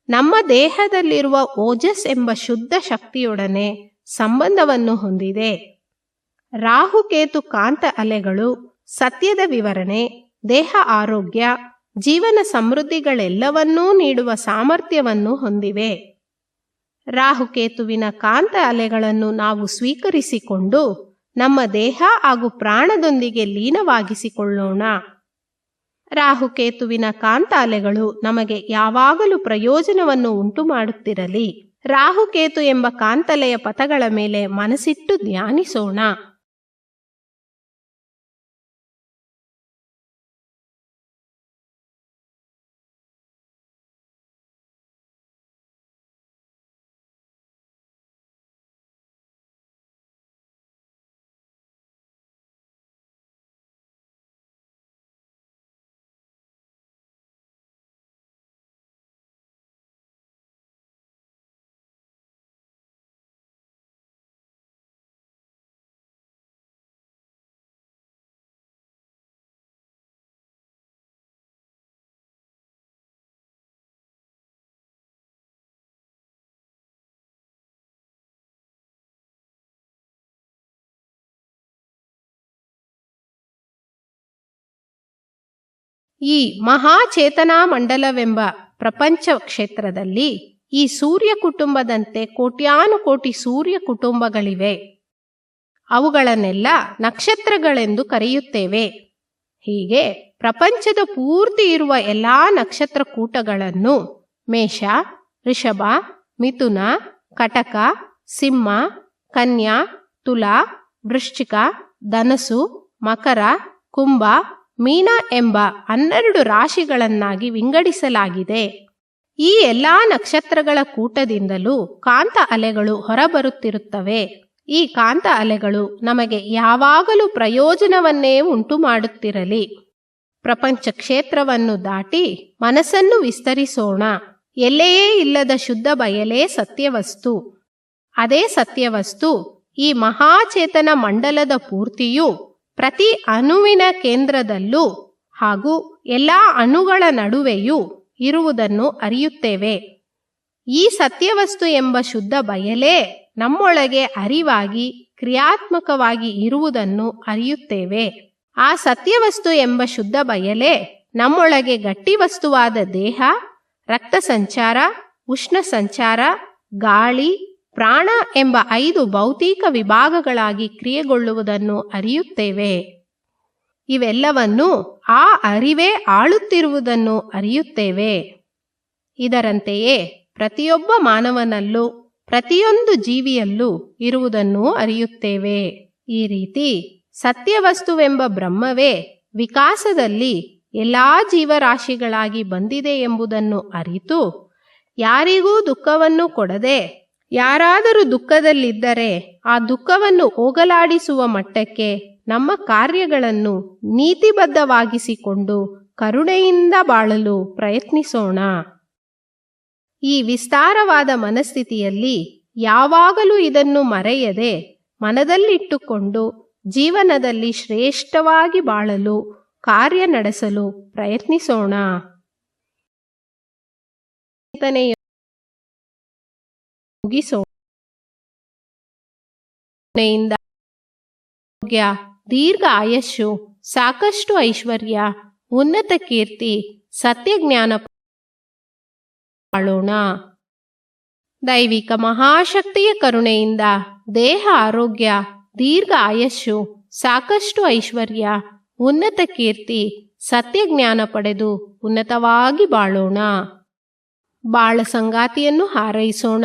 ನಮ್ಮ ದೇಹದಲ್ಲಿರುವ ಓಜಸ್ ಎಂಬ ಶುದ್ಧ ಶಕ್ತಿಯೊಡನೆ ಸಂಬಂಧವನ್ನು ಹೊಂದಿದೆ. ರಾಹುಕೇತು ಕಾಂತ ಅಲೆಗಳು ಸತ್ಯದ ವಿವರಣೆ, ದೇಹ ಆರೋಗ್ಯ, ಜೀವನ ಸಮೃದ್ಧಿಗಳೆಲ್ಲವನ್ನೂ ನೀಡುವ ಸಾಮರ್ಥ್ಯವನ್ನು ಹೊಂದಿವೆ. ರಾಹುಕೇತುವಿನ ಕಾಂತ ಅಲೆಗಳನ್ನು ನಾವು ಸ್ವೀಕರಿಸಿಕೊಂಡು ನಮ್ಮ ದೇಹ ಹಾಗೂ ಪ್ರಾಣದೊಂದಿಗೆ ಲೀನವಾಗಿಸಿಕೊಳ್ಳೋಣ. ರಾಹುಕೇತುವಿನ ಕಾಂತ ಅಲೆಗಳು ನಮಗೆ ಯಾವಾಗಲೂ ಪ್ರಯೋಜನವನ್ನು ಉಂಟು ಮಾಡುತ್ತಿರಲಿ. ರಾಹುಕೇತು ಎಂಬ ಕಾಂತಲೆಯ ಪಥಗಳ ಮೇಲೆ ಮನಸ್ಸಿಟ್ಟು ಧ್ಯಾನಿಸೋಣ. ಈ ಮಹಾಚೇತನಾ ಮಂಡಲವೆಂಬ ಪ್ರಪಂಚ ಕ್ಷೇತ್ರದಲ್ಲಿ ಈ ಸೂರ್ಯ ಕುಟುಂಬದಂತೆ ಕೋಟ್ಯಾನುಕೋಟಿ ಸೂರ್ಯ ಕುಟುಂಬಗಳಿವೆ. ಅವುಗಳನ್ನೆಲ್ಲ ನಕ್ಷತ್ರಗಳೆಂದು ಕರೆಯುತ್ತೇವೆ. ಹೀಗೆ ಪ್ರಪಂಚದ ಪೂರ್ತಿ ಇರುವ ಎಲ್ಲ ನಕ್ಷತ್ರ ಕೂಟಗಳನ್ನು ಮೇಷ, ಋಷಭ, ಮಿಥುನ, ಕಟಕ, ಸಿಂಹ, ಕನ್ಯಾ, ತುಲಾ, ವೃಶ್ಚಿಕ, ಧನಸ್ಸು, ಮಕರ, ಕುಂಭ, ಮೀನ ಎಂಬ 12 ರಾಶಿಗಳನ್ನಾಗಿ ವಿಂಗಡಿಸಲಾಗಿದೆ. ಈ ಎಲ್ಲ ನಕ್ಷತ್ರಗಳ ಕೂಟದಿಂದಲೂ ಕಾಂತ ಅಲೆಗಳು ಹೊರಬರುತ್ತಿರುತ್ತವೆ. ಈ ಕಾಂತ ಅಲೆಗಳು ನಮಗೆ ಯಾವಾಗಲೂ ಪ್ರಯೋಜನವನ್ನೇ ಉಂಟು ಮಾಡುತ್ತಿರಲಿ. ಪ್ರಪಂಚ ಕ್ಷೇತ್ರವನ್ನು ದಾಟಿ ಮನಸ್ಸನ್ನು ವಿಸ್ತರಿಸೋಣ. ಎಲ್ಲೆಯೇ ಇಲ್ಲದ ಶುದ್ಧ ಬಯಲೇ ಸತ್ಯವಸ್ತು. ಅದೇ ಸತ್ಯವಸ್ತು ಈ ಮಹಾಚೇತನ ಮಂಡಲದ ಪೂರ್ತಿಯೂ ಪ್ರತಿ ಅಣುವಿನ ಕೇಂದ್ರದಲ್ಲೂ ಹಾಗೂ ಎಲ್ಲ ಅಣುಗಳ ನಡುವೆಯೂ ಇರುವುದನ್ನು ಅರಿಯುತ್ತೇವೆ. ಈ ಸತ್ಯವಸ್ತು ಎಂಬ ಶುದ್ಧ ಬಯಲೇ ನಮ್ಮೊಳಗೆ ಅರಿವಾಗಿ ಕ್ರಿಯಾತ್ಮಕವಾಗಿ ಇರುವುದನ್ನು ಅರಿಯುತ್ತೇವೆ. ಆ ಸತ್ಯವಸ್ತು ಎಂಬ ಶುದ್ಧ ಬಯಲೇ ನಮ್ಮೊಳಗೆ ಗಟ್ಟಿ ವಸ್ತುವಾದ ದೇಹ, ರಕ್ತ ಸಂಚಾರ, ಉಷ್ಣ ಸಂಚಾರ, ಗಾಳಿ, ಪ್ರಾಣ ಎಂಬ 5 ಭೌತಿಕ ವಿಭಾಗಗಳಾಗಿ ಕ್ರಿಯೆಗೊಳ್ಳುವುದನ್ನು ಅರಿಯುತ್ತೇವೆ. ಇವೆಲ್ಲವನ್ನೂ ಆ ಅರಿವೇ ಆಳುತ್ತಿರುವುದನ್ನು ಅರಿಯುತ್ತೇವೆ. ಇದರಂತೆಯೇ ಪ್ರತಿಯೊಬ್ಬ ಮಾನವನಲ್ಲೂ ಪ್ರತಿಯೊಂದು ಜೀವಿಯಲ್ಲೂ ಇರುವುದನ್ನು ಅರಿಯುತ್ತೇವೆ. ಈ ರೀತಿ ಸತ್ಯವಸ್ತುವೆಂಬ ಬ್ರಹ್ಮವೇ ವಿಕಾಸದಲ್ಲಿ ಎಲ್ಲಾ ಜೀವರಾಶಿಗಳಾಗಿ ಬಂದಿದೆ ಎಂಬುದನ್ನು ಅರಿತು ಯಾರಿಗೂ ದುಃಖವನ್ನು ಕೊಡದೆ, ಯಾರಾದರೂ ದುಃಖದಲ್ಲಿದ್ದರೆ ಆ ದುಃಖವನ್ನು ಹೋಗಲಾಡಿಸುವ ಮಟ್ಟಕ್ಕೆ ನಮ್ಮ ಕಾರ್ಯಗಳನ್ನು ನೀತಿಬದ್ಧವಾಗಿಸಿಕೊಂಡು ಕರುಣೆಯಿಂದ ಬಾಳಲು ಪ್ರಯತ್ನಿಸೋಣ. ಈ ವಿಸ್ತಾರವಾದ ಮನಸ್ಥಿತಿಯಲ್ಲಿ ಯಾವಾಗಲೂ ಇದನ್ನು ಮರೆಯದೆ ಮನದಲ್ಲಿಟ್ಟುಕೊಂಡು ಜೀವನದಲ್ಲಿ ಶ್ರೇಷ್ಠವಾಗಿ ಬಾಳಲು ಕಾರ್ಯ ನಡೆಸಲು ಪ್ರಯತ್ನಿಸೋಣ. ಮುಗಿಸೋಣ. ಆರೋಗ್ಯ, ದೀರ್ಘ ಆಯಸ್ಸು, ಸಾಕಷ್ಟು ಐಶ್ವರ್ಯ, ಉನ್ನತ ಕೀರ್ತಿ, ಸತ್ಯಜ್ಞಾನ ಬಾಳೋಣ. ದೈವಿಕ ಮಹಾಶಕ್ತಿಯ ಕರುಣೆಯಿಂದ ದೇಹ ಆರೋಗ್ಯ, ದೀರ್ಘ ಆಯಸ್ಸು, ಸಾಕಷ್ಟು ಐಶ್ವರ್ಯ, ಉನ್ನತ ಕೀರ್ತಿ, ಸತ್ಯಜ್ಞಾನ ಪಡೆದು ಉನ್ನತವಾಗಿ ಬಾಳೋಣ. ಬಾಳ ಸಂಗಾತಿಯನ್ನು ಹಾರೈಸೋಣ.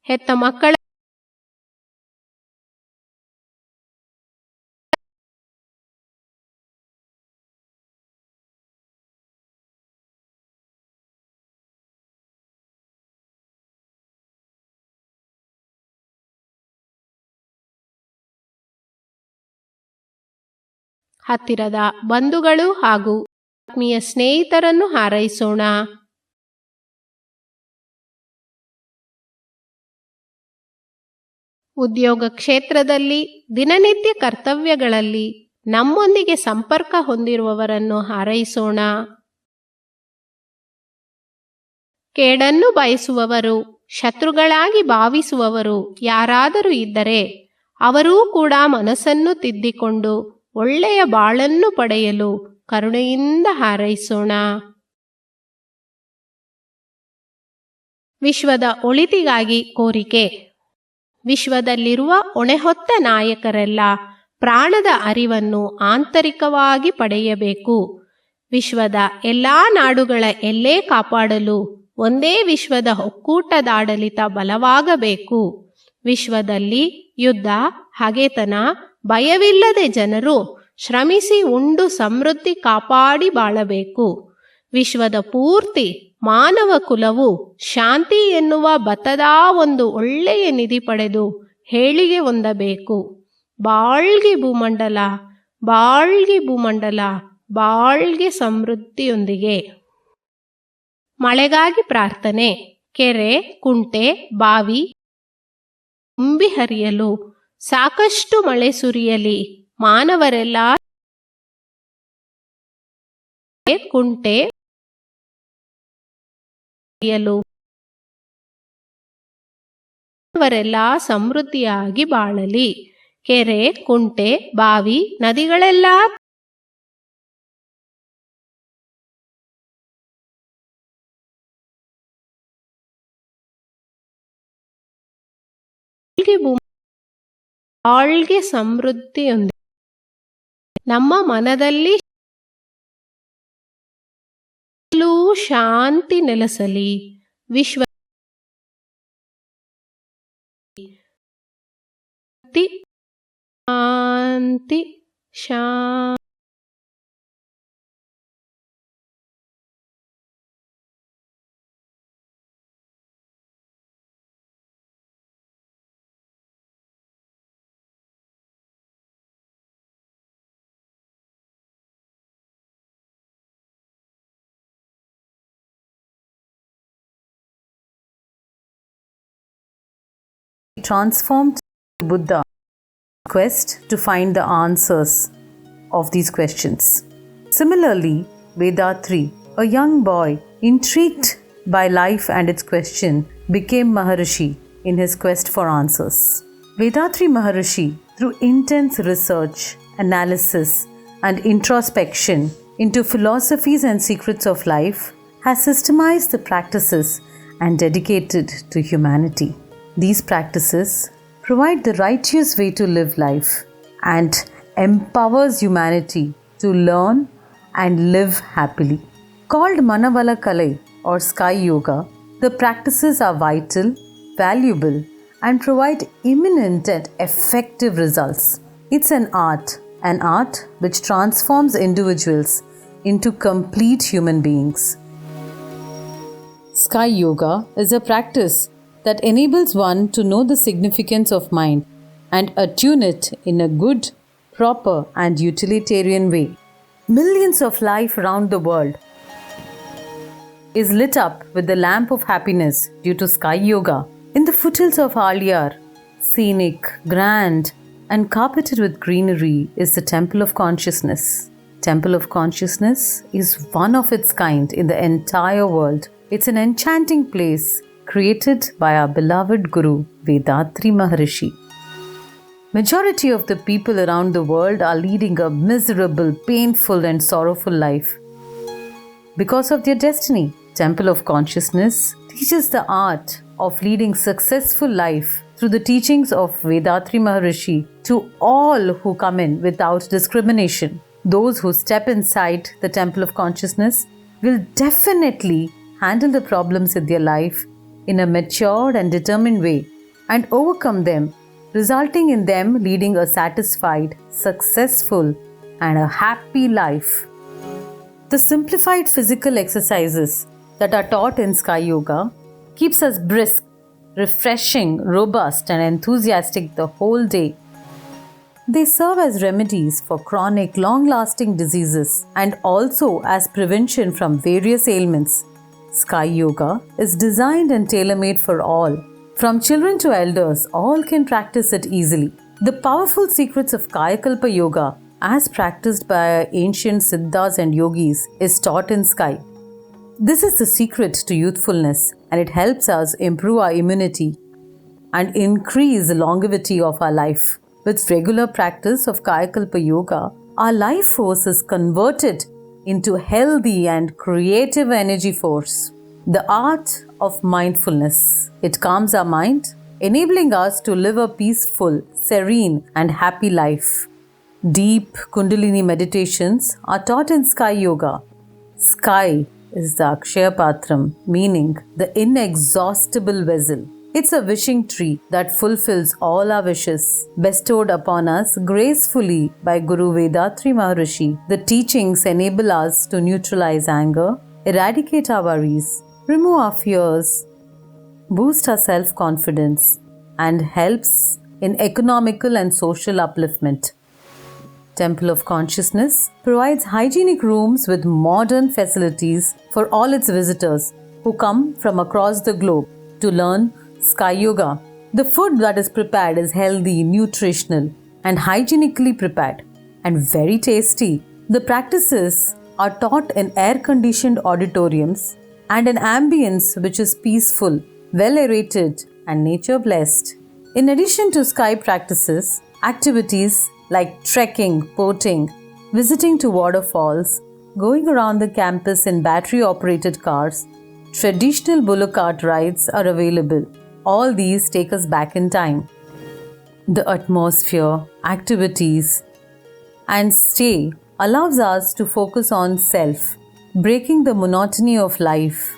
ಹೆತ್ತ ಮಕ್ಕಳ ಹತ್ತಿರದ ಬಂಧುಗಳು ಹಾಗೂ ಆತ್ಮೀಯ ಸ್ನೇಹಿತರನ್ನು ಹಾರೈಸೋಣ. ಉದ್ಯೋಗ ಕ್ಷೇತ್ರದಲ್ಲಿ, ದಿನನಿತ್ಯ ಕರ್ತವ್ಯಗಳಲ್ಲಿ ನಮ್ಮೊಂದಿಗೆ ಸಂಪರ್ಕ ಹೊಂದಿರುವವರನ್ನು ಹಾರೈಸೋಣ. ಕೇಡನ್ನು ಬಯಸುವವರು, ಶತ್ರುಗಳಾಗಿ ಭಾವಿಸುವವರು ಯಾರಾದರೂ ಇದ್ದರೆ ಅವರೂ ಕೂಡ ಮನಸ್ಸನ್ನು ತಿದ್ದಿಕೊಂಡು ಒಳ್ಳೆಯ ಬಾಳನ್ನು ಪಡೆಯಲು ಕರುಣೆಯಿಂದ ಹಾರೈಸೋಣ. ವಿಶ್ವದ ಒಳಿತಿಗಾಗಿ ಕೋರಿಕೆ. ವಿಶ್ವದಲ್ಲಿರುವ ಹೊಣೆಹೊತ್ತ ನಾಯಕರೆಲ್ಲ ಪ್ರಾಣದ ಅರಿವನ್ನು ಆಂತರಿಕವಾಗಿ ಪಡೆಯಬೇಕು. ವಿಶ್ವದ ಎಲ್ಲಾ ನಾಡುಗಳ ಎಲ್ಲೇ ಕಾಪಾಡಲು ಒಂದೇ ವಿಶ್ವದ ಒಕ್ಕೂಟದಾಡಳಿತ ಬಲವಾಗಬೇಕು. ವಿಶ್ವದಲ್ಲಿ ಯುದ್ಧ, ಹಗೆತನ, ಭಯವಿಲ್ಲದೆ ಜನರು ಶ್ರಮಿಸಿ ಉಂಡು ಸಮೃದ್ಧಿ ಕಾಪಾಡಿ ಬಾಳಬೇಕು. ವಿಶ್ವದ ಪೂರ್ತಿ ಮಾನವ ಕುಲವು ಶಾಂತಿ ಎನ್ನುವ ಬತದ ಒಂದು ಒಳ್ಳೆಯ ನಿಧಿ ಪಡೆದು ಏಳಿಗೆ ಹೊಂದಬೇಕು. ಬಾಳ್ಗೆ ಭೂಮಂಡಲ, ಬಾಳ್ಗೆ ಭೂಮಂಡಲ, ಬಾಳ್ಗೆ ಸಮೃದ್ಧಿಯೊಂದಿಗೆ. ಮಳೆಗಾಗಿ ಪ್ರಾರ್ಥನೆ. ಕೆರೆ, ಕುಂಟೆ, ಬಾವಿ ತುಂಬಿ ಹರಿಯಲು ಸಾಕಷ್ಟು ಮಳೆ ಸುರಿಯಲಿ. ಮಾನವರೆಲ್ಲ ಕುಂಟೆ ಹರಿಯಲು ಮಾನವರೆಲ್ಲ ಸಮೃದ್ಧಿಯಾಗಿ ಬಾಳಲಿ. ಕೆರೆ, ಕುಂಟೆ, ಬಾವಿ, ನದಿಗಳೆಲ್ಲ ಬಾಳ್ಗೆ ಸಮೃದ್ಧಿಯೊಂದಿಗೆ ನಮ್ಮ ಮನದಲ್ಲಿ ಶಾಂತಿ ನೆಲೆಸಲಿ. ವಿಶ್ವ ಶಾಂತಿ ಶಾಂತಿ. Transformed Buddha quest to find the answers of these questions. Similarly, Vedatri, a young boy intrigued by life and its question, became Maharishi in his quest for answers. Vedatri Maharishi, through intense research, analysis, and introspection into philosophies and secrets of life, has systemized the practices and dedicated to humanity. These practices provide the righteous way to live life and empowers humanity to learn and live happily. Called Manavala Kalai or Sky Yoga, the practices are vital, valuable, and provide imminent and effective results. It's an art which transforms individuals into complete human beings. Sky Yoga is a practice that enables one to know the significance of mind and attune it in a good, proper, and utilitarian way. Millions of life around the world is lit up with the lamp of happiness due to Sky Yoga. In the foothills of Aliyar, scenic, grand, and carpeted with greenery is the Temple of Consciousness. Temple of Consciousness is one of its kind in the entire world. It's an enchanting place created by our beloved Guru Vedatri Maharishi. Majority of the people around the world are leading a miserable, painful and sorrowful life because of their destiny. Temple of Consciousness teaches the art of leading successful life through the teachings of Vedatri Maharishi to all who come in without discrimination. Those who step inside the Temple of Consciousness will definitely handle the problems in their life in a matured and determined way and overcome them, resulting in them leading a satisfied, successful, and a happy life. The simplified physical exercises that are taught in Sky Yoga keeps us brisk, refreshing, robust, and enthusiastic the whole day. They serve as remedies for chronic, long-lasting diseases and also as prevention from various ailments. Sky Yoga is designed and tailor-made for all. From children to elders, all can practice it easily. The powerful secrets of Kayakalpa Yoga, as practiced by ancient Siddhas and Yogis, is taught in Sky. This is the secret to youthfulness, and it helps us improve our immunity and increase the longevity of our life. With regular practice of Kayakalpa Yoga, our life force is converted into healthy and creative energy force. The art of mindfulness. It calms our mind, enabling us to live a peaceful, serene, and happy life. Deep Kundalini meditations are taught in Sky Yoga. Sky is the Akshaya Patram, meaning the inexhaustible vessel. It's a wishing tree that fulfills all our wishes, bestowed upon us gracefully by Guru Vedatri Maharishi. The teachings enable us to neutralize anger, eradicate our worries, remove our fears, boost our self-confidence, and helps in economical and social upliftment. Temple of Consciousness provides hygienic rooms with modern facilities for all its visitors who come from across the globe to learn Sky Yoga. The food that is prepared is healthy, nutritional, and hygienically prepared, and very tasty. The practices are taught in air-conditioned auditoriums and an ambience which is peaceful, well-aerated, and nature-blessed. In addition to Sky practices, activities like trekking, boating, visiting to waterfalls, going around the campus in battery-operated cars, traditional bullock cart rides are available. All these take us back in time. The atmosphere, activities, and stay allows us to focus on self, breaking the monotony of life.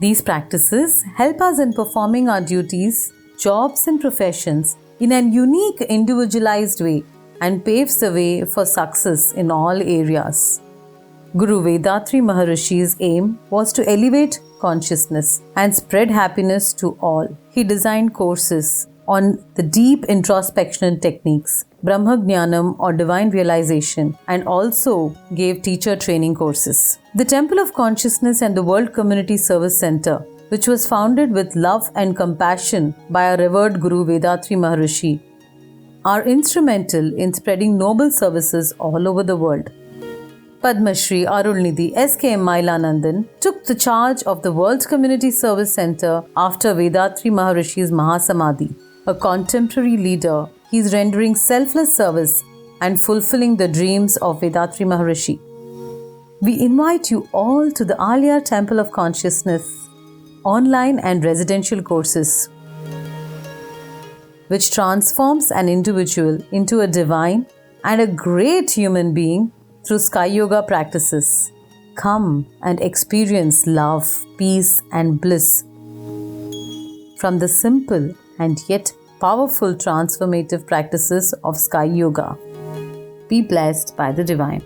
These practices help us in performing our duties, jobs, and professions in an unique, individualized way and paves the way for success in all areas. Guru Vedatri Maharishi's aim was to elevate consciousness and spread happiness to all. He designed courses on the deep introspection techniques, Brahma Jnanam or divine realization, and also gave teacher training courses. The Temple of Consciousness and the World Community Service Center, which was founded with love and compassion by our revered Guru Vedatri Maharishi, are instrumental in spreading noble services all over the world. Padma Shri Arulnidhi S.K.M. Mailanandan took the charge of the World Community Service Center after Vedatri Maharishi's Mahasamadhi. A contemporary leader, he is rendering selfless service and fulfilling the dreams of Vedatri Maharishi. We invite you all to the Alia Temple of Consciousness online and residential courses, which transforms an individual into a divine and a great human being through Sky Yoga practices. Come and experience love, peace, and bliss from the simple and yet powerful transformative practices of Sky Yoga. Be blessed by the Divine.